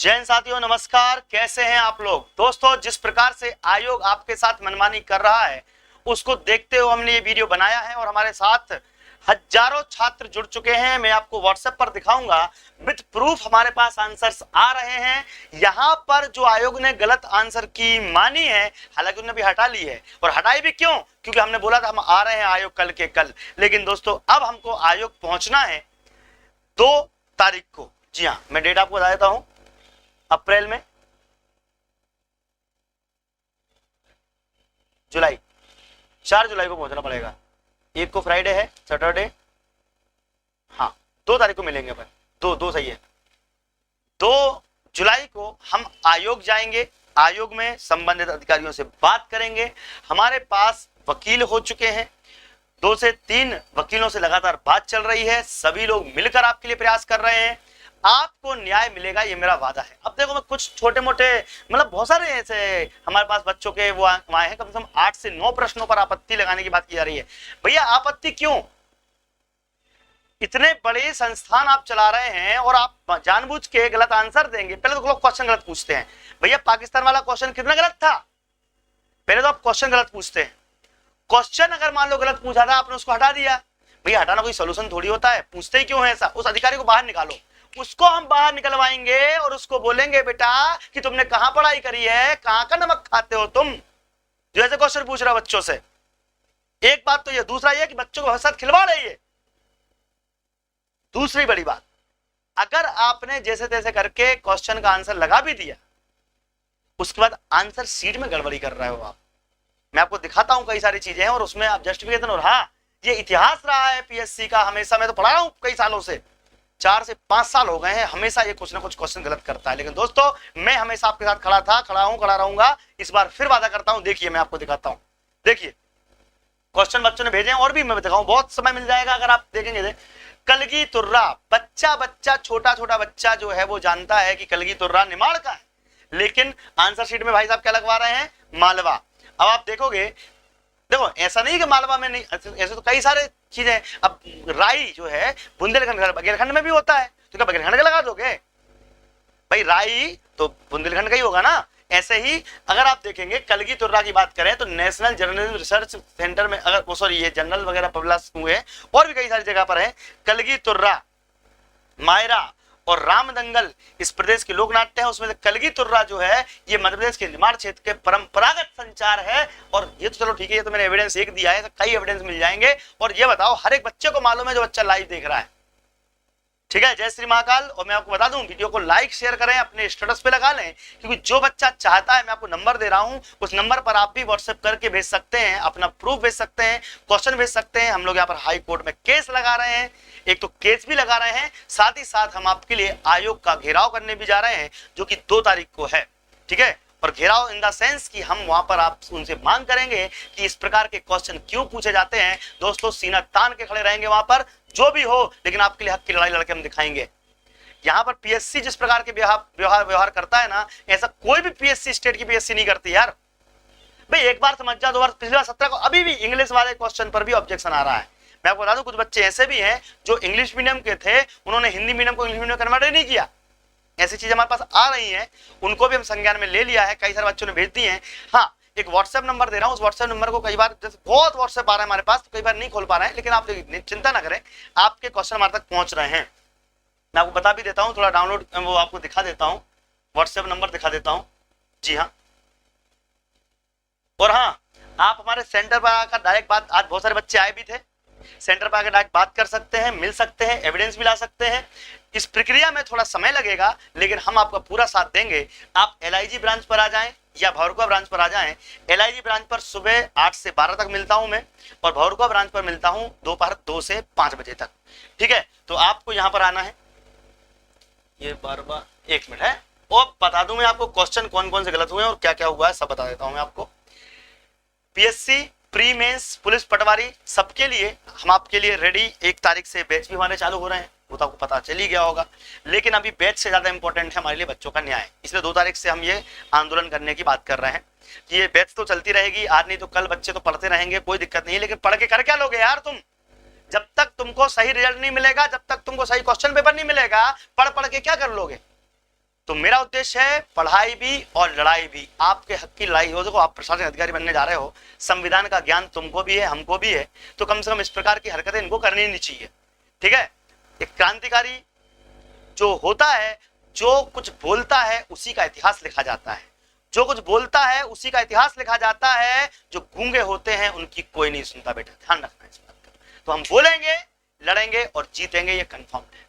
जय हिंद साथियों, नमस्कार। कैसे हैं आप लोग? दोस्तों, जिस प्रकार से आयोग आपके साथ मनमानी कर रहा है उसको देखते हुए हमने ये वीडियो बनाया है और हमारे साथ हजारों छात्र जुड़ चुके हैं। मैं आपको व्हाट्सएप पर दिखाऊंगा विद प्रूफ, हमारे पास आंसर्स आ रहे हैं। यहां पर जो आयोग ने गलत आंसर की मानी है, हालांकि उन्होंने भी हटा ली है, और हटाई भी क्यों? क्योंकि हमने बोला था हम आ रहे हैं आयोग कल के कल। लेकिन दोस्तों, अब हमको आयोग पहुंचना है 2 तारीख को। जी हाँ, मैं डेट आपको बता देता हूं। अप्रैल में, जुलाई 4 जुलाई को पहुंचना पड़ेगा। एक को फ्राइडे है, सैटरडे, हाँ 2 तारीख को मिलेंगे अपन। दो सही है। 2 जुलाई को हम आयोग जाएंगे। आयोग में संबंधित अधिकारियों से बात करेंगे। हमारे पास वकील हो चुके हैं, 2 से 3 वकीलों से लगातार बात चल रही है। सभी लोग मिलकर आपके लिए प्रयास कर रहे हैं। आपको न्याय मिलेगा, ये मेरा वादा है। अब देखो, मैं कुछ छोटे मोटे, मतलब बहुत सारे ऐसे हमारे पास बच्चों के वो आए हैं, कम से कम 8 से 9 प्रश्नों पर आपत्ति लगाने की बात की जा रही है। भैया, आपत्ति क्यों? इतने बड़े संस्थान आप चला रहे हैं और आप जानबूझ के गलत आंसर देंगे। पहले तो लोग क्वेश्चन गलत पूछते हैं। भैया, पाकिस्तान वाला क्वेश्चन कितना गलत था? पहले तो आप क्वेश्चन गलत पूछते हैं। क्वेश्चन अगर मान लो गलत पूछा था, आपने उसको हटा दिया। भैया, हटाना कोई सोल्यूशन थोड़ी होता है। पूछते ही क्यों है ऐसा? उस अधिकारी को बाहर निकालो। उसको हम बाहर निकलवाएंगे और उसको बोलेंगे, बेटा कि तुमने कहां पढ़ाई करी है, कहां का नमक खाते हो तुम, जो ऐसे क्वेश्चन पूछ रहा बच्चों से। एक बात तो ये, दूसरा ये कि बच्चों के साथ खिलवाड़ है ये। दूसरी बड़ी बात, अगर आपने जैसे तैसे करके क्वेश्चन का आंसर लगा भी दिया, उसके बाद आंसर शीट में गड़बड़ी कर रहे हो आप। मैं आपको दिखाता हूं कई सारी चीजें हैं और उसमें आप जस्टिफिकेशन, और हाँ, ये इतिहास रहा है पीएससी का हमेशा। मैं तो पढ़ा रहा हूं कई सालों से, 4 से 5 साल हो गए हैं, हमेशा ये कुछ ना कुछ क्वेश्चन गलत करता है। लेकिन दोस्तों, मैं हमेशा आपके साथ खड़ा था, खड़ा हूं, खड़ा रहूंगा। इस बार फिर वादा करता हूं। देखिए, मैं आपको दिखाता हूं। देखिए, क्वेश्चन बच्चों ने भेजे हैं और भी मैं दिखाऊं, बहुत समय मिल जाएगा अगर आप देखेंगे। कलगी तुर्रा, बच्चा छोटा छोटा बच्चा जो है वो जानता है कि कलगी तुर्रा निमाड़ का है, लेकिन आंसर शीट में भाई साहब क्या लगवा रहे हैं? मालवा। अब आप देखोगे, देखो ऐसा नहीं कि मालवा में नहीं, ऐसे तो कई सारे चीजें। अब राई जो है बुंदेलखंड, बघेलखंड में भी होता है, तो क्या बघेलखंड का लगा दोगे? भाई, राई तो बुंदेलखंड का ही होगा ना। ऐसे ही अगर आप देखेंगे, कलगी तुर्रा की बात करें तो नेशनल जर्नलिज्म रिसर्च सेंटर में, अगर वो सॉरी ये जर्नल वगैरह पब्लिश हुए और भी कई सारी जगह पर है। कलगी तुर्रा, मायरा और रामदंगल इस प्रदेश के लोक नाट्य है। उसमें से कलगी तुर्रा जो है ये मध्य प्रदेश के निमाड़ क्षेत्र के परंपरागत संचार है। और ये तो चलो ठीक है, ये तो मैंने एविडेंस एक दिया है, तो कई एविडेंस मिल जाएंगे। और ये बताओ, हर एक बच्चे को मालूम है जो बच्चा लाइव देख रहा है, ठीक है? जय श्री महाकाल। और मैं आपको बता दूं, वीडियो को लाइक शेयर करें, अपने स्टेटस पे लगा लें, क्योंकि जो बच्चा चाहता है, मैं आपको नंबर दे रहा हूं, उस नंबर पर आप भी व्हाट्सएप करके भेज सकते हैं, अपना प्रूफ भेज सकते हैं, क्वेश्चन भेज सकते हैं। हम लोग यहाँ पर हाई कोर्ट में केस लगा रहे हैं, एक तो केस भी लगा रहे हैं, साथ ही साथ हम आपके लिए आयोग का घेराव करने भी जा रहे हैं, जो कि 2 तारीख को है, ठीक है? और घेराव इन द सेंस कि हम वहां पर आप उनसे मांग करेंगे कि इस प्रकार के क्वेश्चन क्यों पूछे जाते हैं। दोस्तों, सीना तान के खड़े रहेंगे वहां पर, जो भी हो, लेकिन आपके लिए हक की लड़ाई लड़के हम दिखाएंगे। यहां पर पीएससी जिस प्रकार के व्यवहार करता है ना, ऐसा कोई भी पीएससी, स्टेट की पीएससी नहीं करती यार। भाई, एक बार समझ जा, 2 बार, पिछले बार 17 को अभी भी इंग्लिश वाले क्वेश्चन पर भी ऑब्जेक्शन आ रहा है। मैं आपको बता दूं, कुछ बच्चे ऐसे भी हैं जो इंग्लिश मीडियम के थे, उन्होंने हिंदी मीडियम को इंग्लिश मीडियम कन्वर्ट नहीं किया। ऐसी चीजें हमारे पास आ रही हैं, उनको भी हम संज्ञान में ले लिया है। कई सारे बच्चों ने भेज दी हैं। हाँ, एक व्हाट्सएप नंबर दे रहा हूं, उस व्हाट्सएप नंबर को कई बार, जैसे बहुत व्हाट्सएप आ रहा है हमारे पास, तो कई बार नहीं खोल पा रहे हैं, लेकिन आप चिंता ना करें, आपके क्वेश्चन हमारे तक पहुंच रहे हैं। मैं आपको बता भी देता हूं, थोड़ा डाउनलोड वो आपको दिखा देता हूं, व्हाट्सएप नंबर दिखा देता हूं। जी हाँ, और हाँ, आप हमारे सेंटर पर आकर डायरेक्ट बात, आज बहुत सारे बच्चे आए भी थे, सेंटर पर आकर डायरेक्ट बात कर सकते हैं, मिल सकते हैं, एविडेंस भी ला सकते हैं। इस प्रक्रिया में थोड़ा समय लगेगा, लेकिन हम आपका पूरा साथ देंगे। आप एलआईजी ब्रांच पर आ जाएं या भौरकुआ ब्रांच पर आ जाएं। एलआईजी ब्रांच पर सुबह 8 से 12 तक मिलता हूं मैं, और भौरकुआ ब्रांच पर मिलता हूं दोपहर 2 से 5 बजे तक, ठीक है? तो आपको यहां पर आना है। ये बार 1 मिनट है, और बता दूं मैं आपको क्वेश्चन कौन कौन से गलत हुए हैं और क्या क्या हुआ है, सब बता देता हूं मैं आपको। पीएससी प्री मेंस, पुलिस पटवारी, सबके लिए हम आपके लिए रेडी। 1 तारीख से बैच भी हमारे चालू हो रहे हैं, वो तो आपको पता चल ही गया होगा। लेकिन अभी बैच से ज्यादा इंपॉर्टेंट है हमारे लिए बच्चों का न्याय, इसलिए 2 तारीख से हम ये आंदोलन करने की बात कर रहे हैं कि ये बैच तो चलती रहेगी, आज नहीं तो कल बच्चे तो पढ़ते रहेंगे, कोई दिक्कत नहीं है। लेकिन पढ़ के कर क्या लोगे यार तुम? जब तक तुमको सही रिजल्ट नहीं मिलेगा, जब तक तुमको सही क्वेश्चन पेपर नहीं मिलेगा, पढ़ के क्या कर लोगे? तो मेरा उद्देश्य है पढ़ाई भी और लड़ाई भी, आपके हक की लड़ाई हो। देखो आप प्रशासनिक अधिकारी बनने जा रहे हो, संविधान का ज्ञान तुमको भी है हमको भी है, तो कम से कम इस प्रकार की हरकतें इनको करनी नहीं चाहिए, ठीक है। एक क्रांतिकारी जो होता है, जो कुछ बोलता है उसी का इतिहास लिखा जाता है, जो कुछ बोलता है उसी का इतिहास लिखा जाता है। जो गूंगे होते हैं उनकी कोई नहीं सुनता, बेटा ध्यान रखना इस बात का। तो हम बोलेंगे, लड़ेंगे और जीतेंगे, ये कंफर्म है।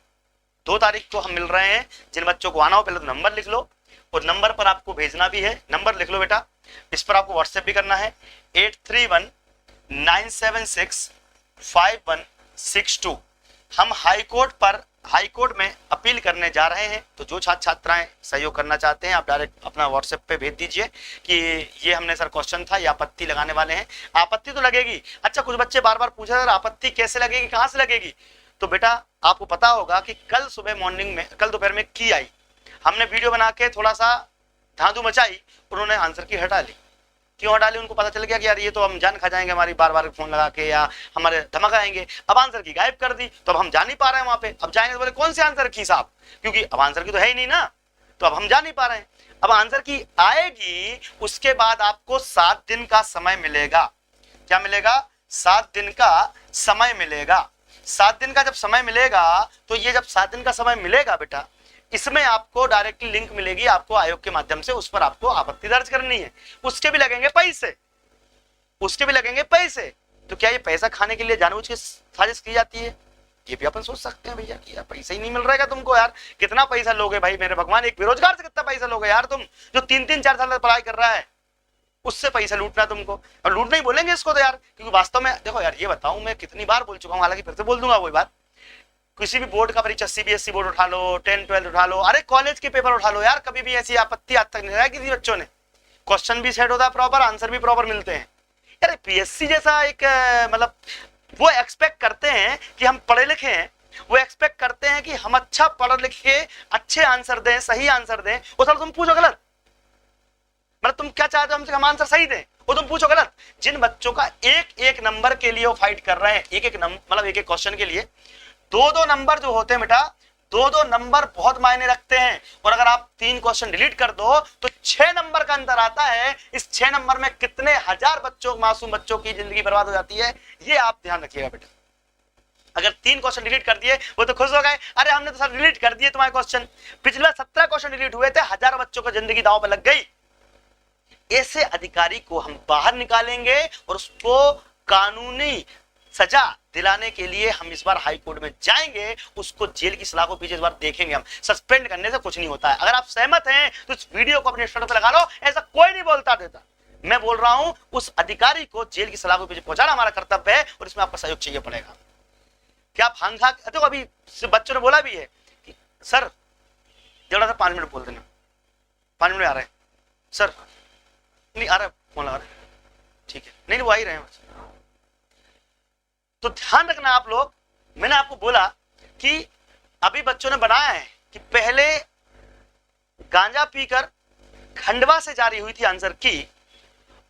2 तारीख को हम मिल रहे हैं। जिन बच्चों को आना हो पहले तो नंबर लिख लो, और नंबर पर आपको भेजना भी है। नंबर लिख लो बेटा, इस पर आपको व्हाट्सएप भी करना है 8319765162। हम हाईकोर्ट में अपील करने जा रहे हैं। तो जो छात्र छात्राएं सहयोग करना चाहते हैं, आप डायरेक्ट अपना व्हाट्सएप पे भेज दीजिए कि ये हमने सर क्वेश्चन था, ये आपत्ति लगाने वाले हैं। आपत्ति तो लगेगी। अच्छा, कुछ बच्चे बार बार पूछे सर आपत्ति कैसे लगेगी, कहां से लगेगी? तो बेटा आपको पता होगा कि कल सुबह मॉर्निंग में, कल दोपहर में की आई, हमने वीडियो बना के थोड़ा सा धांधू मचाई, उन्होंने आंसर की हटा ली। क्यों हटा ली? उनको पता चल गया कि यार ये तो हम जान खा जाएंगे हमारी, बार बार फोन लगा के या हमारे धमकाएंगे। अब आंसर की गायब कर दी, तो अब हम जा नहीं पा रहे हैं वहां पे। अब जाएंगे तो बोले कौन से आंसर की साहब, क्योंकि अब आंसर की तो है ही नहीं ना, तो अब हम जा नहीं पा रहे हैं। अब आंसर की आएगी, उसके बाद आपको 7 दिन का समय मिलेगा। क्या मिलेगा? 7 दिन का समय मिलेगा। 7 दिन का जब समय मिलेगा, तो ये जब 7 दिन का समय मिलेगा बेटा, इसमें आपको डायरेक्टली लिंक मिलेगी आपको आयोग के माध्यम से, उस पर आपको आपत्ति दर्ज करनी है। उसके भी लगेंगे पैसे, उसके भी लगेंगे पैसे। तो क्या ये पैसा खाने के लिए जानबूझ के साजिश की जाती है? ये भी अपन सोच सकते हैं भैया कि यार पैसा ही नहीं मिल रहेगा तुमको, यार कितना पैसा लोगे भाई मेरे भगवान, एक बेरोजगार से कितना पैसा लोगे यार तुम, जो 3-3-4 साल पढ़ाई कर रहा है, उससे पैसा लूटना तुमको। और लूटना ही बोलेंगे इसको तो यार, क्योंकि वास्तव में देखो यार, ये बताऊं मैं कितनी बार बोल चुका हूं, हालांकि फिर से बोल दूंगा वही बात। किसी भी बोर्ड का परीक्षा, सीबीएसई बोर्ड उठा लो, 10-12 उठा लो, अरे कॉलेज के पेपर उठा लो यार, कभी भी ऐसी आपत्ति आज तक नहीं लगाई किसी बच्चों ने। क्वेश्चन भी सेट होता है प्रॉपर, आंसर भी प्रॉपर मिलते हैं। यार पीएससी जैसा एक मतलब वो एक्सपेक्ट करते हैं कि हम पढ़े लिखे हैं, वो एक्सपेक्ट करते हैं कि हम अच्छा पढ़ लिख के अच्छे आंसर दें, सही आंसर दें। वो साल तुम पूछो गलत, मतलब तुम क्या चाहते हो हमसे, हम आंसर सही दें, वो तुम पूछो गलत। जिन बच्चों का एक एक नंबर के लिए वो फाइट कर रहे हैं, एक एक मतलब एक एक क्वेश्चन के लिए 2-2 नंबर जो होते हैं बेटा, 2-2 नंबर बहुत मायने रखते हैं। और अगर आप 3 क्वेश्चन डिलीट कर दो तो 6 नंबर का अंतर आता है। इस 6 नंबर में कितने हजार बच्चों, मासूम बच्चों की जिंदगी बर्बाद हो जाती है, ये आप ध्यान रखिएगा बेटा। अगर 3 क्वेश्चन डिलीट कर दिए, वो तो खुश हो गए, अरे हमने तो सर डिलीट कर दिए तुम्हारे क्वेश्चन। पिछले 17 क्वेश्चन डिलीट हुए थे, हजारों बच्चों की जिंदगी दांव पर लग गई। ऐसे अधिकारी को हम बाहर निकालेंगे और उसको कानूनी सजा दिलाने के लिए हम इस बार हाई कोर्ट में जाएंगे। उसको जेल की सलाखों पीछे इस बार देखेंगे हम। सस्पेंड करने से कुछ नहीं होता है। अगर आप सहमत हैं तो इस वीडियो को अपने स्टेटस पे लगा लो, ऐसा कोई नहीं बोलता देता। मैं बोल रहा हूं उस अधिकारी को जेल की सलाखों पीछे पहुंचाना हमारा कर्तव्य है, और इसमें आपका सहयोग चाहिए पड़ेगा। क्या आप हांग हांग, देखो अभी बच्चों ने बोला भी है कि सर जरा सा 5 मिनट बोल देना, 5 मिनट आ रहे हैं सर, नहीं आ रहा फोन लगा रहे, ठीक है, नहीं वो आ ही रहे हैं। तो ध्यान रखना आप लोग, मैंने आपको बोला कि अभी बच्चों ने बनाया है कि पहले गांजा पीकर खंडवा से जारी हुई थी आंसर की,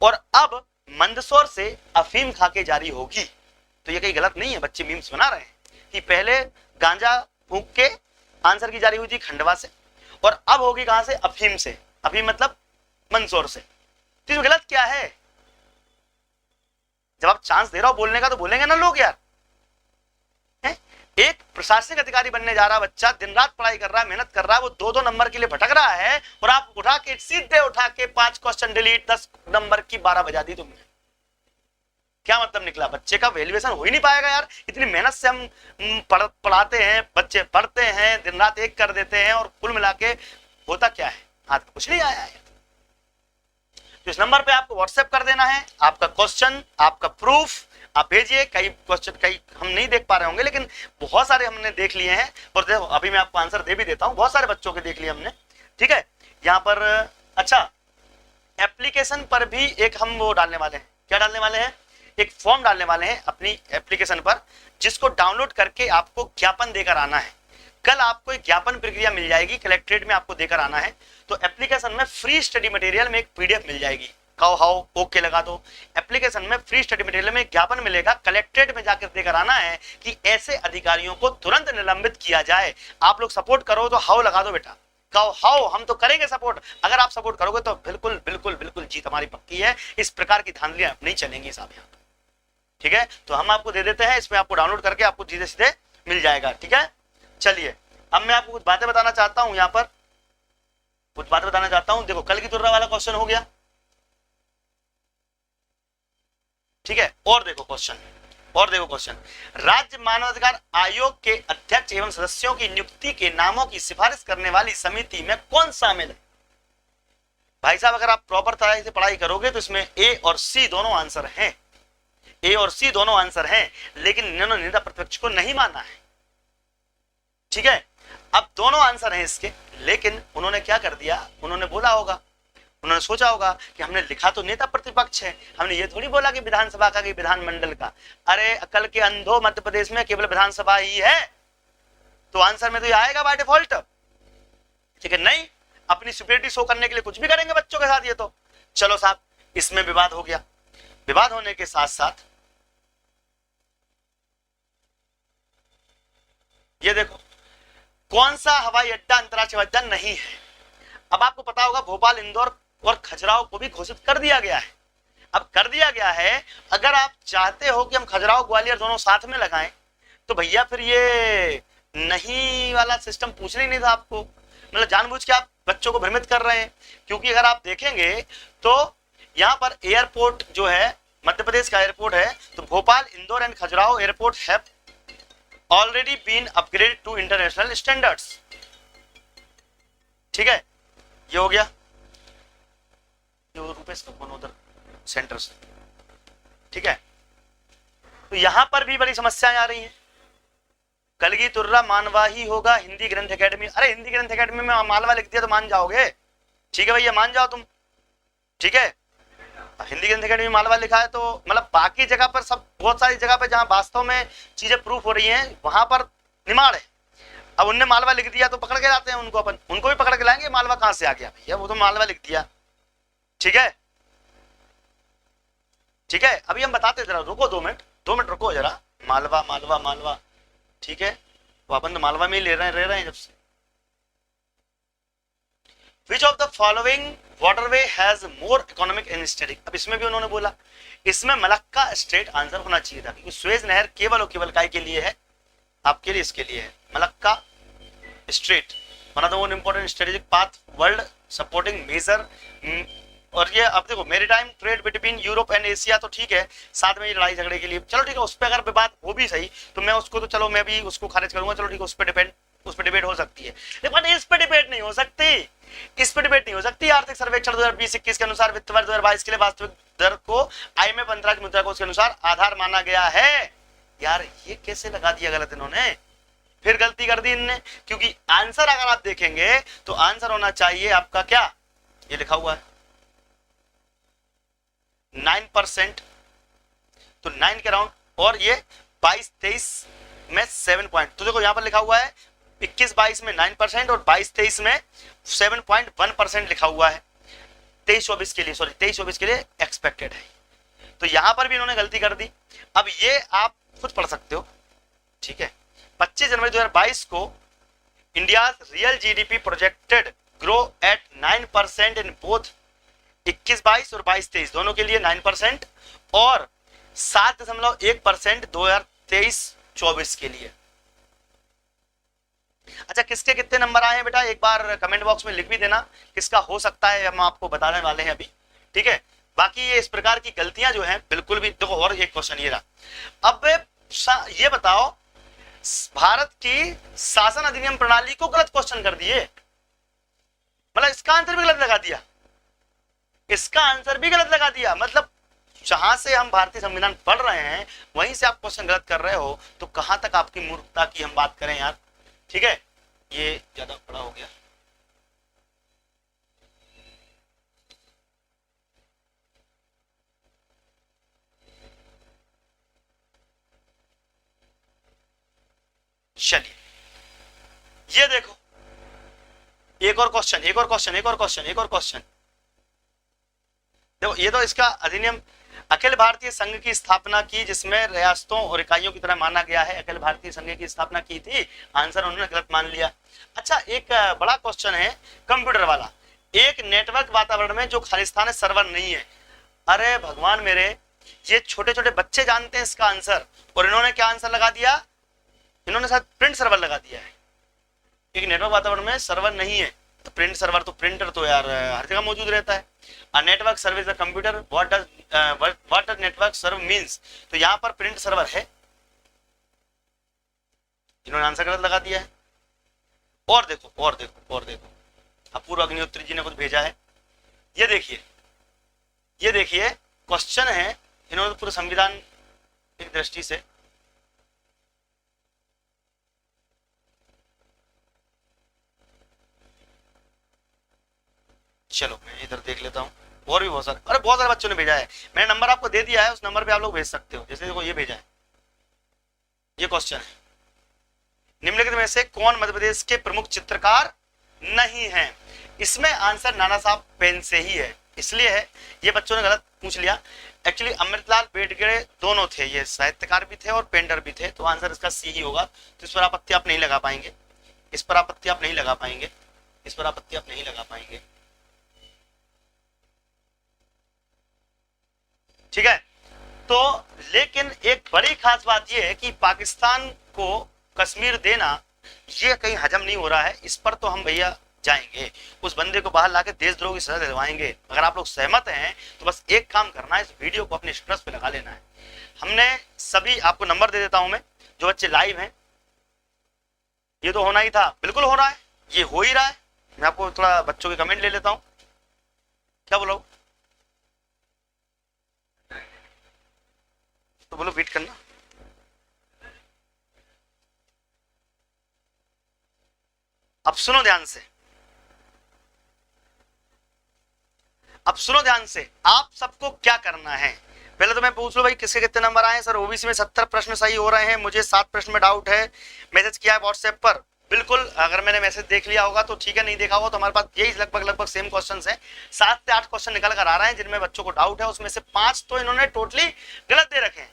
और अब मंदसौर से अफीम खा के जारी होगी। तो ये कहीं गलत नहीं है, बच्चे मीम्स बना रहे हैं कि पहले गांजा फूंक के आंसर की जारी हुई थी खंडवा से, और अब होगी कहां से? अफीम से। अफीम मतलब मंदसौर से। तो इसमें गलत क्या है? जब आप चांस दे रहे हो बोलने का तो बोलेंगे ना लोग यार। एक प्रशासनिक अधिकारी बनने जा रहा बच्चा, दिन रात पढ़ाई कर रहा है, मेहनत कर रहा है, वो 2-2 नंबर के लिए भटक रहा है, और आप उठा के सीधे उठा के 5 क्वेश्चन डिलीट, 10 नंबर की 12 बजा दी तुमने। क्या मतलब निकला? बच्चे का वैल्यूएशन हो ही नहीं पाएगा यार। इतनी मेहनत से हम पढ़ाते हैं, बच्चे पढ़ते हैं, दिन रात एक कर देते हैं, और कुल मिला के होता क्या है? हाथ कुछ नहीं आया है। तो इस नंबर पे आपको व्हाट्सएप कर देना है आपका क्वेश्चन, आपका प्रूफ आप भेजिए। कई क्वेश्चन कई हम नहीं देख पा रहे होंगे, लेकिन बहुत सारे हमने देख लिए हैं, और देखो अभी मैं आपको आंसर दे भी देता हूं। बहुत सारे बच्चों के देख लिए हमने, ठीक है। यहाँ पर अच्छा, एप्लीकेशन पर भी एक हम वो डालने वाले हैं। क्या डालने वाले हैं? एक फॉर्म डालने वाले हैं अपनी एप्लीकेशन पर, जिसको डाउनलोड करके आपको ज्ञापन देकर आना है। कल आपको एक ज्ञापन प्रक्रिया मिल जाएगी, कलेक्ट्रेट में आपको देकर आना है। तो एप्लीकेशन में फ्री स्टडी मटेरियल में एक पीडीएफ मिल जाएगी। काउ हाउ ओके लगा दो। एप्लीकेशन में फ्री स्टडी मटेरियल में एक ज्ञापन मिलेगा, कलेक्ट्रेट में जाकर देकर आना है कि ऐसे अधिकारियों को तुरंत निलंबित किया जाए। आप लोग सपोर्ट करो तो हाउ लगा दो बेटा, कहो हाउ, हम तो करेंगे सपोर्ट। अगर आप सपोर्ट करोगे तो बिल्कुल बिल्कुल बिल्कुल जीत हमारी पक्की है। इस प्रकार की धांधलियां नहीं चलेंगी साहब यहाँ पर, ठीक है। तो हम आपको दे देते हैं, इसमें आपको डाउनलोड करके आपको सीधे सीधे मिल जाएगा, ठीक है। चलिए अब मैं आपको कुछ बातें बताना चाहता हूं, यहाँ पर कुछ बातें बताना चाहता हूं। देखो कल की तुलना वाला क्वेश्चन हो गया, ठीक है। और देखो क्वेश्चन, और देखो क्वेश्चन, राज्य मानवाधिकार आयोग के अध्यक्ष एवं सदस्यों की नियुक्ति के नामों की सिफारिश करने वाली समिति में कौन शामिल है? भाई साहब अगर आप प्रॉपर तरह से पढ़ाई करोगे तो इसमें ए और सी दोनों आंसर हैं, ए और सी दोनों आंसर हैं, लेकिन इन्होंने नेता प्रतिपक्ष को नहीं माना है, ठीक है। अब दोनों आंसर हैं इसके, लेकिन उन्होंने क्या कर दिया, उन्होंने बोला होगा, उन्होंने सोचा होगा कि हमने लिखा तो नेता प्रतिपक्ष है, हमने ये थोड़ी बोला कि विधानसभा का कि विधानमंडल का। अरे अकल के अंधो, मध्य प्रदेश में केवल विधानसभा ही है, तो आंसर में तो ये आएगा बाय डिफॉल्ट, ठीक है। नहीं, अपनी सुपीरियरिटी शो करने के लिए कुछ भी करेंगे बच्चों के साथ ये तो। चलो साहब, इसमें विवाद हो गया। विवाद होने के साथ साथ ये देखो कौन सा हवाई अड्डा अंतरराष्ट्रीय हवाई अड्डा नहीं है। अब आपको पता होगा भोपाल, इंदौर और खजुराहो को भी घोषित कर दिया गया है। अब कर दिया गया है, अगर आप चाहते हो कि हम खजुराहो ग्वालियर दोनों साथ में लगाएं तो भैया फिर ये नहीं वाला सिस्टम पूछना ही नहीं था आपको। मतलब जानबूझ के आप बच्चों को भ्रमित कर रहे हैं, क्योंकि अगर आप देखेंगे तो यहाँ पर एयरपोर्ट जो है मध्य प्रदेश का एयरपोर्ट है, तो Bhopal, Indore and Khajuraho airport have already been upgraded to international standards, ठीक है। ये हो गया, ये रुपेश कपूर उधर सेंटर से, ठीक है। तो यहां पर भी बड़ी समस्याएं आ रही हैं। कलगी तुर्रा मानवा ही होगा हिंदी ग्रंथ एकेडमी। अरे हिंदी ग्रंथ एकेडमी में मालवा लिख दिया तो मान जाओगे, ठीक है भैया, मान जाओ तुम, ठीक है। हिंदी ग्रंथ एकेडमी मालवा लिखा है तो मतलब बाकी जगह पर सब, बहुत सारी जगह पर जहां वास्तव में चीजें प्रूफ हो रही हैं वहां पर निमाड़ है। अब उनने मालवा लिख दिया तो पकड़ के लाते हैं उनको, अपन उनको भी पकड़ के लाएंगे, मालवा कहां से आ गया भैया, वो तो मालवा लिख दिया, ठीक है, ठीक है। अभी हम बताते, जरा रुको 2 मिनट रुको जरा। मालवा मालवा मालवा, ठीक है, वो अपन तो मालवा में ही रह रहे हैं जब से। Which of the following waterway has more economic and strategic? अब इसमें भी उन्होंने बोला, इसमें मलक्का स्ट्रेट आंसर होना चाहिए था, क्योंकि सुएज नहर केवल और केवल काय के लिए है, आपके लिए, इसके लिए है। Malacca strait one of the most important strategic path world supporting major. और ये अब देखो maritime trade between Europe and Asia, तो ठीक है, साथ में ये लड़ाई झगड़े के लिए, चलो ठीक है, उस पर अगर विवाद हो भी सही तो मैं उसको, तो चलो मैं भी उसको खारिज करूंगा, चलो ठीक है, उस पर डिबेट हो सकती है, लेकिन इस पर डिबेट नहीं हो सकती, इस पर डिबेट नहीं हो सकती। आर्थिक सर्वेक्षण 2020-21 के अनुसार वित्त वर्ष 2022 के लिए वास्तविक दर को IMF अंतर्राष्ट्रीय मुद्रा कोष के अनुसार आधार माना गया है। यार ये कैसे लगा दिया गलत इन्होंने, फिर गलती कर दी इनने, क्योंकि आंसर अगर आप देखेंगे तो आंसर होना चाहिए आपका क्या, ये लिखा हुआ है 9%, तो 9 के राउंड, और ये 22-23 में 7 पॉइंट, तो देखो यहां पर लिखा हुआ है 21-22 में 9% और 22-23 में 7.1% लिखा हुआ है। 23-24 के लिए, सॉरी 23-24 के लिए एक्सपेक्टेड है, तो यहां पर भी इन्होंने गलती कर दी। अब ये आप खुद पढ़ सकते हो, ठीक है। 25 जनवरी 2022 को India real GDP projected grow at 9% in both 21-22 और 22-23 दोनों के लिए 9%, और 7.1% 2023-24 के लिए। अच्छा, किसके कितने नंबर आए हैं बेटा, एक बार कमेंट बॉक्स में लिख भी देना, किसका हो सकता है, हम आपको बताने वाले हैं अभी, ठीक है। बाकी ये इस प्रकार की गलतियां जो हैं बिल्कुल भी, देखो और एक क्वेश्चन ये रहा। अब ये बताओ, भारत की शासन अधिनियम प्रणाली को गलत क्वेश्चन कर दिए, मतलब इसका आंसर भी गलत लगा दिया, इसका आंसर भी गलत लगा दिया, मतलब जहां से हम भारतीय संविधान पढ़ रहे हैं वहीं से आप क्वेश्चन गलत कर रहे हो, तो कहां तक आपकी मूर्खता की हम बात करें यार, ठीक है। ये ज्यादा बड़ा हो गया, चलिए ये देखो एक और क्वेश्चन, एक और क्वेश्चन, एक और क्वेश्चन, एक और क्वेश्चन। देखो ये तो इसका अधिनियम, अखिल भारतीय संघ की स्थापना की जिसमें रियासतों और इकाइयों की तरह माना गया है, अखिल भारतीय संघ की स्थापना की थी, आंसर उन्होंने गलत मान लिया। अच्छा, एक बड़ा क्वेश्चन है कंप्यूटर वाला, एक नेटवर्क वातावरण में जो खालिस्तान सर्वर नहीं है। अरे भगवान मेरे, ये छोटे छोटे बच्चे जानते हैं इसका आंसर, और इन्होंने क्या आंसर लगा दिया, इन्होंने शायद प्रिंट सर्वर लगा दिया है। एक नेटवर्क वातावरण में सर्वर नहीं है, तो प्रिंट सर्वर तो प्रिंटर तो यार हर जगह मौजूद रहता है। A network service the computer, what does network serve means, तो यहाँ पर प्रिंट सर्वर है, इन्होंने आंसर गलत लगा दिया है। और देखो और देखो और देखो, अपूर्व अग्निहोत्री जी ने कुछ भेजा है, ये देखिए, ये देखिए क्वेश्चन है, इन्होंने तो पूरा संविधान एक दृष्टि से, चलो मैं इधर देख लेता हूँ, और भी बहुत सारे, अरे बहुत सारे बच्चों ने भेजा है, मैंने नंबर आपको दे दिया है, उस नंबर पे आप लोग भेज सकते हो। जैसे देखो ये भेजा है, ये क्वेश्चन है, निम्नलिखित में से कौन मध्य प्रदेश के प्रमुख चित्रकार नहीं है। इसमें आंसर नाना साहब पेन से ही है, इसलिए है, ये बच्चों ने गलत पूछ लिया। एक्चुअली अमृतलाल बेडगे दोनों थे, ये साहित्यकार भी थे और पेंटर भी थे, तो आंसर इसका सी ही होगा। तो इस पर आपत्ति आप नहीं लगा पाएंगे, इस पर आपत्ति आप नहीं लगा पाएंगे, इस पर आपत्ति आप नहीं लगा पाएंगे, ठीक है। तो लेकिन एक बड़ी खास बात यह है कि पाकिस्तान को कश्मीर देना ये कहीं हजम नहीं हो रहा है, इस पर तो हम भैया जाएंगे, उस बंदे को बाहर लाके देशद्रोह की सजा दिलवाएंगे। अगर आप लोग सहमत हैं तो बस एक काम करना है, इस वीडियो को अपने स्टेटस पे लगा लेना है। हमने सभी, आपको नंबर दे देता हूं मैं, जो बच्चे लाइव हैं, ये तो होना ही था, बिल्कुल हो रहा है, ये हो ही रहा है। मैं आपको थोड़ा बच्चों के कमेंट ले लेता हूं, क्या बोलो, तो बोलो वेट करना। अब सुनो ध्यान से, अब सुनो ध्यान से, आप सबको क्या करना है, पहले तो मैं पूछ लो भाई किसके कितने नंबर आए। सर ओबीसी में 70 प्रश्न सही हो रहे हैं, मुझे 7 प्रश्न में डाउट है, मैसेज किया है व्हाट्सएप पर, बिल्कुल अगर मैंने मैसेज देख लिया होगा तो ठीक है, नहीं देखा होगा तो हमारे पास यही लगभग सेम क्वेश्चंस हैं, 7 से 8 क्वेश्चन निकल कर आ रहे हैं जिनमें बच्चों को डाउट है, उसमें से 5 तो इन्होंने टोटली गलत दे रखे हैं,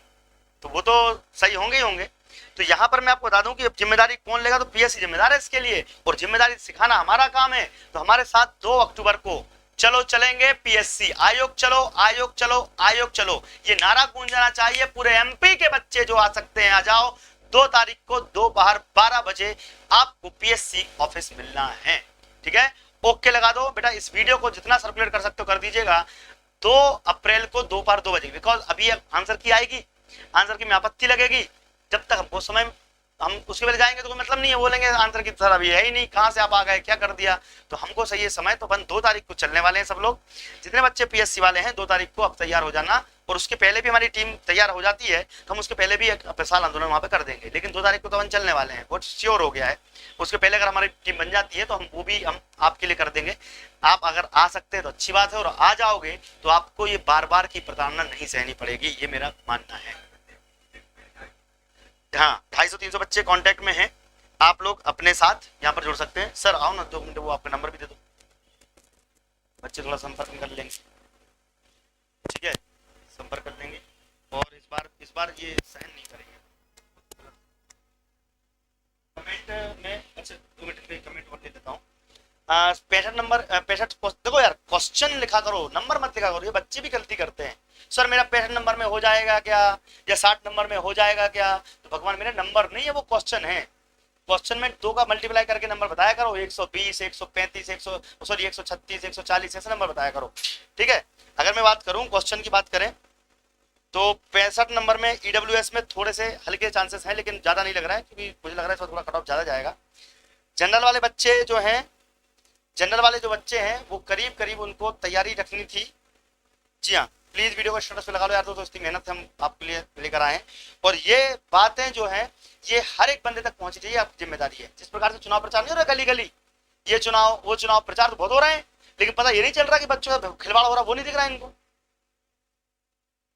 तो वो तो सही होंगे ही होंगे। तो यहाँ पर मैं आपको बता दूं कि अब जिम्मेदारी कौन लेगा, तो पीएससी जिम्मेदार है इसके लिए, और जिम्मेदारी सिखाना हमारा काम है। तो हमारे साथ 2 अक्टूबर को चलो चलेंगे पीएससी, आयोग चलो आयोग चलो आयोग चलो, ये नारा गूंजना चाहिए, पूरे एमपी के बच्चे जो आ सकते हैं आ जाओ। 2 तारीख को दोपहर 12 बजे आपको पीएससी ऑफिस मिलना है, ठीक है। ओके लगा दो बेटा, इस वीडियो को जितना सर्कुलेट कर सकते हो कर दीजिएगा। 2 अप्रैल को दोपहर 2 बजे, बिकॉज अभी आंसर की आएगी, आंसर की में आपत्ति लगेगी, जब तक हमको समय, हम उसके पहले जाएंगे तो कोई मतलब नहीं है, बोलेंगे आंसर की तरह अभी है ही नहीं, कहां से आप आ गए, क्या कर दिया। तो हमको सही है समय, तो अपन 2 तारीख को चलने वाले हैं सब लोग, जितने बच्चे पीएससी वाले हैं 2 तारीख को अब तैयार हो जाना, और उसके पहले भी हमारी टीम तैयार हो जाती है तो हम उसके पहले भी एक विशाल आंदोलन वहां पे कर देंगे, लेकिन 2 तारीख को तो अपन चलने वाले हैं, बहुत श्योर हो गया है। उसके पहले अगर हमारी टीम बन जाती है तो हम वो भी हम आपके लिए कर देंगे। आप अगर आ सकते हैं तो अच्छी बात है, और आ जाओगे तो आपको ये बार बार की प्रताड़ना नहीं सहनी पड़ेगी, ये मेरा मानना है। हाँ, 250-300 बच्चे कांटेक्ट में हैं, आप लोग अपने साथ यहाँ पर जुड़ सकते हैं। सर आओ ना 2 मिनट, वो आपका नंबर भी दे दो, बच्चे थोड़ा संपर्क कर लेंगे, ठीक है, संपर्क कर लेंगे, और इस बार ये साइन नहीं करेंगे कमेंट में। अच्छा 2 मिनट पे कमेंट और दे देता हूँ। 65 नंबर 65, देखो यार क्वेश्चन लिखा करो, नंबर मत लिखा करो, ये बच्चे भी गलती करते हैं। सर मेरा 65 नंबर में हो जाएगा क्या, या 60 नंबर में हो जाएगा क्या, तो भगवान मेरे नंबर नहीं है, वो क्वेश्चन है। क्वेश्चन में 2 का मल्टीप्लाई करके नंबर बताया करो, 120 135 136 140 ऐसे नंबर बताया करो, ठीक है। अगर मैं बात करूं क्वेश्चन की बात करें तो 65 नंबर में ईडब्ल्यूएस में थोड़े से हल्के चांसेस हैं, लेकिन ज्यादा नहीं लग रहा है, क्योंकि मुझे लग रहा है थोड़ा कट ऑफ ज्यादा जाएगा। जनरल वाले बच्चे जो हैं, जनरल वाले जो बच्चे हैं वो करीब करीब उनको तैयारी रखनी थी। जी हाँ, प्लीज वीडियो को स्टेटस पे लगा लो यार, तो इतनी मेहनत हम आपके लिए लेकर आए हैं, और ये बातें जो हैं ये हर एक बंदे तक पहुंचनी चाहिए, आपकी जिम्मेदारी है। जिस प्रकार से चुनाव प्रचार नहीं हो रहा गली गली, ये चुनाव वो चुनाव, प्रचार तो बहुत हो रहे हैं, लेकिन पता ये नहीं चल रहा कि बच्चों का खिलवाड़ हो रहा, वो नहीं दिख रहा है इनको।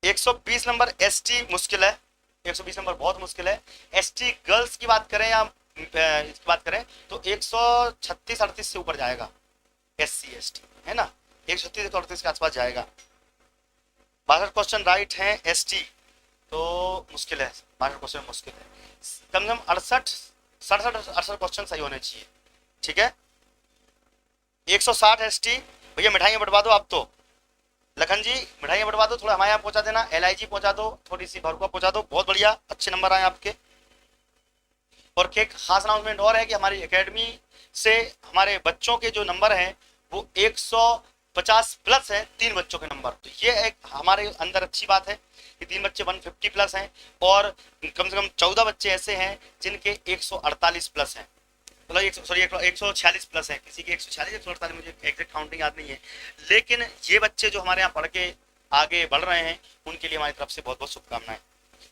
120 नंबर एसटी मुश्किल है, 120 नंबर बहुत मुश्किल है। एसटी गर्ल्स की बात करें या इसकी बात करें तो 136-38 से ऊपर जाएगा, SC ST है ना, 136 138 के आसपास जाएगा। 62 क्वेश्चन राइट हैं एसटी, तो मुश्किल है, 62 क्वेश्चन मुश्किल है, कम से कम 68 क्वेश्चन सही होने चाहिए, ठीक है। 160 एसटी। भैया मिठाइयाँ बंटवा दो आप तो, लखन जी मिठाइयाँ बंटवा दो, थोड़ा हमारे यहाँ पहुँचा देना, LIG पहुँचा दो, थोड़ी सी भरकुआ पहुँचा दो, बहुत बढ़िया, अच्छे नंबर आए आपके। और एक खास अनाउंसमेंट और है कि हमारी एकेडमी से हमारे बच्चों के जो नंबर हैं वो 150 प्लस है, 3 बच्चों के नंबर, तो ये एक हमारे अंदर अच्छी बात है कि 3 बच्चे 150 प्लस हैं, और कम से कम 14 बच्चे ऐसे हैं जिनके 148 प्लस हैं, मतलब 146 प्लस है, किसी के 146 148, मुझे एग्जैक्ट काउंटिंग याद नहीं है, लेकिन ये बच्चे जो हमारे यहाँ पढ़ के आगे बढ़ रहे हैं उनके लिए हमारी तरफ से बहुत बहुत शुभकामनाएं,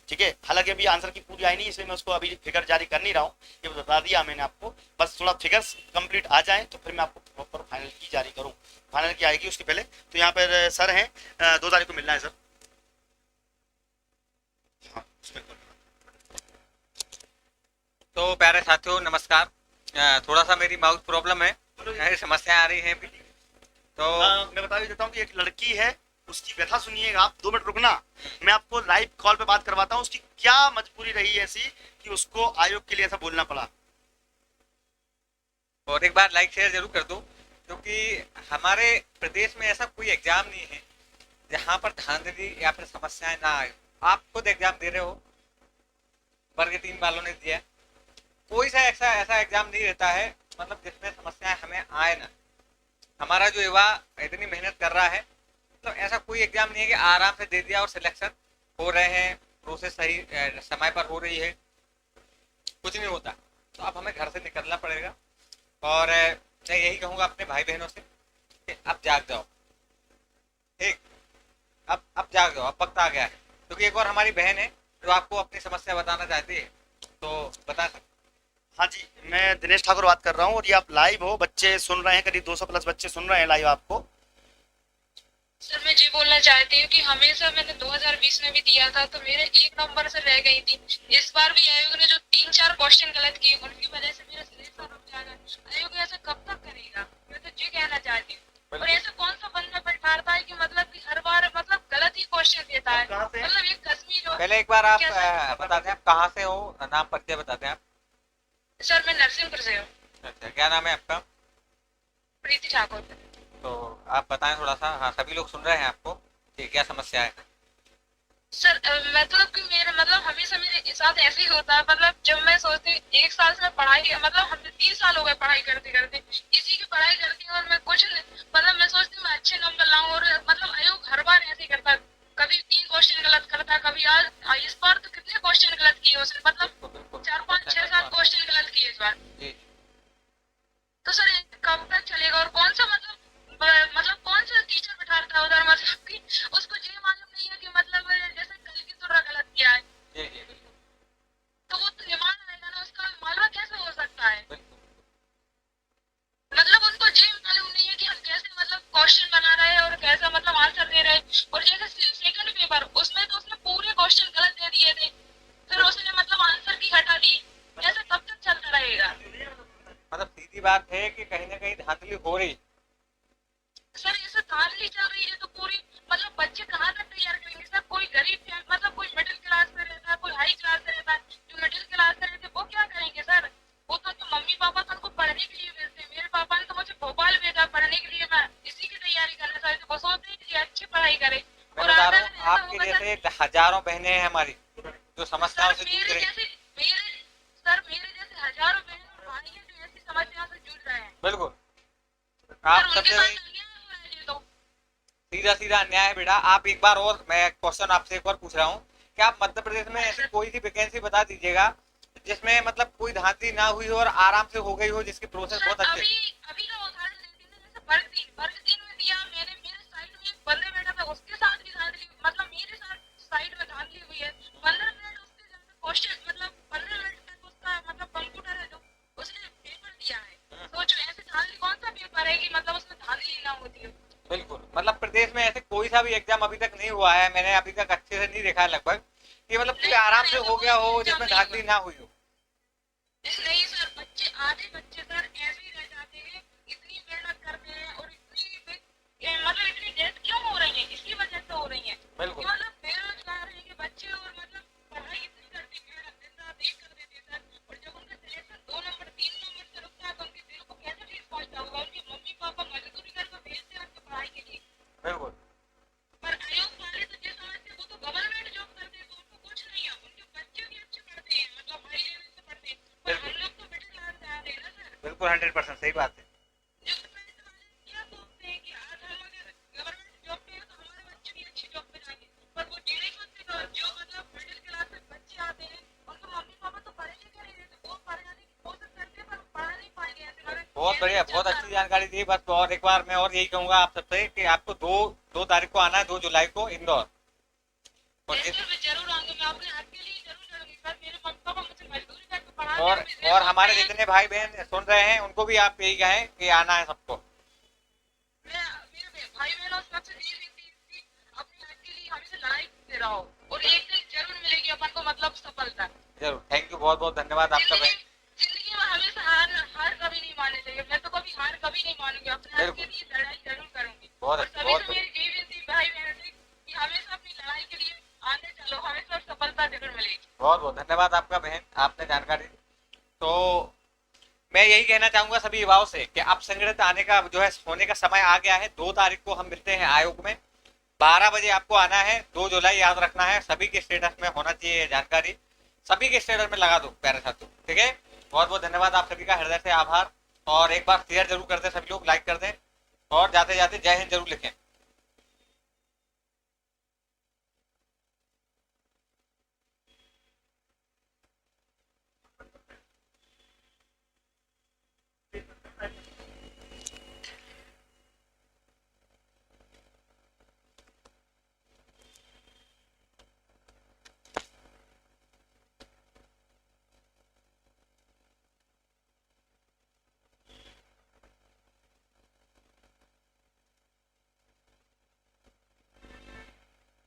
ठीक है। हालांकि अभी आंसर की पूरी आई नहीं, इसलिए मैं उसको अभी फिगर जारी कर नहीं रहा हूँ, ये बता दिया मैंने आपको, बस थोड़ा फिगर्स कंप्लीट आ जाएं तो फिर मैं आपको प्रॉपर फाइनल की जारी करूँ, फाइनल की आएगी उसके पहले। तो यहाँ पर सर हैं, 2 तारीख को मिलना है सर। हाँ, तो प्यारे साथियों नमस्कार, थोड़ा सा मेरी माउथ प्रॉब्लम है, समस्या आ रही है अभी, तो मैं बता देता हूँ कि एक लड़की है, उसकी व्यथा सुनिएगा आप, 2 मिनट रुकना, मैं आपको लाइव कॉल पे बात करवाता हूँ, उसकी क्या मजबूरी रही ऐसी कि उसको आयोग के लिए ऐसा बोलना पड़ा। और एक बार लाइक शेयर जरूर कर दो, क्योंकि हमारे प्रदेश में ऐसा कोई एग्जाम नहीं है जहाँ पर धांधली या फिर समस्याएं ना आए। आप खुद एग्जाम दे रहे हो, वर्ग 3 वालों ने दिया, कोई सा ऐसा एग्जाम नहीं रहता है मतलब जिसमें समस्याएं हमें आए ना। हमारा जो युवा इतनी मेहनत कर रहा है, तो ऐसा कोई एग्जाम नहीं है कि आराम से दे दिया और सिलेक्शन हो रहे हैं, प्रोसेस सही समय पर हो रही है, कुछ नहीं होता। तो अब हमें घर से निकलना पड़ेगा, और मैं यही कहूँगा अपने भाई बहनों से कि अब जाग जाओ, ठीक, अब जाग जाओ, अब वक्त आ गया है, क्योंकि एक और हमारी बहन है जो आपको अपनी समस्या बताना चाहती है, तो बता सकते। हाँ जी, मैं दिनेश ठाकुर बात कर रहा हूँ, और ये आप लाइव हो, बच्चे सुन रहे हैं, करीब 200 प्लस बच्चे सुन रहे हैं लाइव आपको। सर मैं जी बोलना चाहती हूँ कि हमेशा मैंने 2020 में भी दिया था तो मेरे 1 नंबर से रह गई थी। इस बार भी आयोग ने जो 3-4 क्वेश्चन गलत किए उनकी वजह से मेरा सिलेक्शन रुक जाएगा। आयोग ऐसा कब तक करेगा, मैं तो जी कहना चाहती हूँ। और ऐसा कौन सा बंदा बैठाता है कि मतलब कि हर बार मतलब गलत ही क्वेश्चन देता है, मतलब ये कश्मीर हो। पहले एक बार आप बता दें आप कहाँ से हो, नाम परिचय बता दें आप। सर मैं नरसिंहपुर से हूँ। अच्छा, क्या नाम है आपका? प्रीति ठाकुर। तो आप बताएं थोड़ा सा, हाँ सभी लोग सुन रहे हैं आपको, कि क्या समस्या है। सर मतलब कि मेरे मतलब हमेशा मेरे साथ ऐसे ही होता है, मतलब जब मैं सोचती हूँ 1 साल से मैं पढ़ाई, मतलब हमने 3 साल हो गए पढ़ाई करते करते, इसी की पढ़ाई करती हूँ, और मैं कुछ मतलब मैं सोचती हूँ मैं अच्छे नंबर लाऊं, और मतलब आयोग हर बार ऐसे ही करता है, कभी 3 क्वेश्चन गलत करता, कभी आज इस बार तो कितने क्वेश्चन गलत किए उसने, मतलब 4 5 6 7 क्वेश्चन गलत किए इस बार। तो सर कब तक चलेगा, और कौन सा मतलब कौन सा टीचर बैठाता है उधर, मतलब कि उसको ये मालूम नहीं है कि मतलब जैसे कल की तुर्रा गलत किया है, तो वो तो दिमाग आएगा ना, उसका मालूम कैसे हो सकता है, मतलब उनको ये मालूम नहीं है कि हम कैसे मतलब क्वेश्चन बना रहे हैं और कैसा मतलब आंसर दे रहे हैं। और जैसे सेकंड पेपर उसमें तो उसने पूरे क्वेश्चन गलत दे दिए थे, फिर उसने मतलब आंसर की हटा दी, ऐसा कब तक चलता रहेगा। मतलब सीधी बात है कि कहीं ना कहीं धांधली हो रही। सर ऐसे धांधली चल रही है तो पूरी मतलब बच्चे कहाँ तक तैयार करेंगे सर, कोई गरीब मतलब कोई मिडिल क्लास में रहता है, कोई हाई क्लास में रहता है, जो मिडिल क्लास में रहते वो क्या करेंगे सर, वो तो मम्मी पापा तो उनको पढ़ने के लिए भेजते हैं, मेरे पापा ने तो मुझे भोपाल भेजा पढ़ने के लिए, मैं इसी की तैयारी करना चाहती हूँ, वो सोचते हैं कि अच्छी पढ़ाई करे। मैं बता रहा हूँ आपके जैसे हजारों बहनें हैं हमारी जो समस्याओं से जूझ रही हैं। मेरे जैसे हजारों बहन और भाई हैं जो ऐसी समस्याओं से जूझ रहे हैं। बिल्कुल, आप सबसे सीधा सीधा अन्याय है बेटा। आप एक बार और, मैं क्वेश्चन आपसे एक बार पूछ रहा हूँ कि आप मध्य प्रदेश में ऐसी कोई सी वैकेंसी बता दीजिएगा जिसमें मतलब कोई धांधली ना हुई हो और आराम से हो गई हो, जिसकी प्रोसेस बहुत अच्छे। अभी का उदाहरण लेते हैं, जैसे वर्ग 3 में दिया, मेरे साइड में एक बंदे बैठा था, उसके साथ भी धांधली, मतलब मेरे साथ साइड में धांधली हुई है। 15 मिनट उससे ज्यादा क्वेश्चन, मतलब 15 मिनट तक उसका मतलब कंप्यूटर है जो उसने पेपर दिया है, सोचो ऐसे धांधली कौन सा पेपर है कि मतलब उसमें धांधली ना होती है। बिल्कुल, मतलब प्रदेश में ऐसे कोई सा भी एग्जाम अभी तक नहीं हुआ है, मैंने अभी तक अच्छे से नहीं देखा है लगभग, कि मतलब कोई आराम से हो गया हो जिसमें धांधली ना हुई हो। नहीं सर, बच्चे आधे बच्चे सर ऐसे ही रह जाते हैं, इतनी मेहनत करते हैं और इतनी मतलब इतनी डेट क्यों हो रही है, इसी वजह से हो रही है कि बिल्कुल मतलब बेरोजगार है कि बच्चे और मतलब पढ़ाई इतनी करती मेहनत दिन रात एक कर देते हैं सर, और जब उनका सिलेक्शन 2 नंबर 3 नंबर से रुकता है तो उनके दिल को कैसे ठेस पहुंचता होगा, उनके मम्मी पापा मजदूरी करके भेजते हैं उनकी पढ़ाई के लिए। बिल्कुल पर आयोग वाले तो ये समझते हैं वो तो गवर्नमेंट जॉब करते हैं तो उनको कुछ नहीं है, उनके बच्चे भी अच्छे पढ़ते हैं मतलब हाई लेवल से पढ़ते हैं, पर हम लोग तो मिडिल क्लास से आते हैं ना सर। बिल्कुल 100% सही बात है। गवर्नमेंट वाले क्या सोचते हैं कि आज हम अगर गवर्नमेंट जॉब पे हैं तो हमारे बच्चे भी अच्छी जॉब पे जाएंगे, पर वो ये नहीं सोचते कि जो मतलब मिडिल क्लास से बच्चे आते हैं उनके मम्मी पापा तो पढ़े लिखे नहीं रहते, वो पढ़ जाने की कोशिश करते हैं पर पढ़ा नहीं पाएंगे ऐसे मतलब बहुत बढ़िया, बहुत अच्छी जानकारी दी। बस और एक बार मैं और यही कहूंगा आप सबसे कि आपको 2 तारीख को आना है, 2 जुलाई को इंदौर। और मैं जिस सर मैं जरूर आऊंगी, मैं अपने हक के लिए जरूर लड़ूंगी सर, मेरे मम्मी पापा मुझे मजदूरी करके पढ़ा और रहे हैं, और हमारे जितने भाई बहन सुन रहे हैं उनको भी आप यही कहें कि आना है सबको। मैं मेरे भाई बहनों से सबसे यही विनती है कि अपने हक के लिए हमेशा लड़ाई करते रहो और एक दिन जरूर मिलेगी अपन को मतलब सफलता। जरूर, थैंक यू, बहुत बहुत धन्यवाद आपका जिंदगी बहन। जिंदगी में हमेशा हार कभी नहीं माननी चाहिए, मैं तो कभी हार कभी नहीं मानूंगी, अपने हक के बिल्कुल। लिए लड़ाई जरूर करूंगी। बहुत और अच्छी, सभी बहुत से मेरी यही विनती भाई बहनों से कि हमेशा अपनी लड़ाई के लिए आगे चलो, हमेशा सफलता जरूर मिलेगी। बहुत बहुत धन्यवाद आपका बहन, आपने जानकारी दी। तो मैं यही कहना चाहूंगा सभी युवाओं से कि अब संगठित आने का जो है होने का समय आ गया है। 2 तारीख को हम मिलते हैं आयोग में, 12 बजे आपको आना है। 2 जुलाई याद रखना है, सभी के स्टेटस में होना चाहिए ये जानकारी, सभी के स्टेटस में लगा दो प्यारे साथियों, ठीक है। बहुत बहुत धन्यवाद आप सभी का, हृदय से आभार। और एक बार शेयर जरूर कर दें सभी लोग, लाइक कर दें, और जाते जाते जय हिंद जरूर लिखें।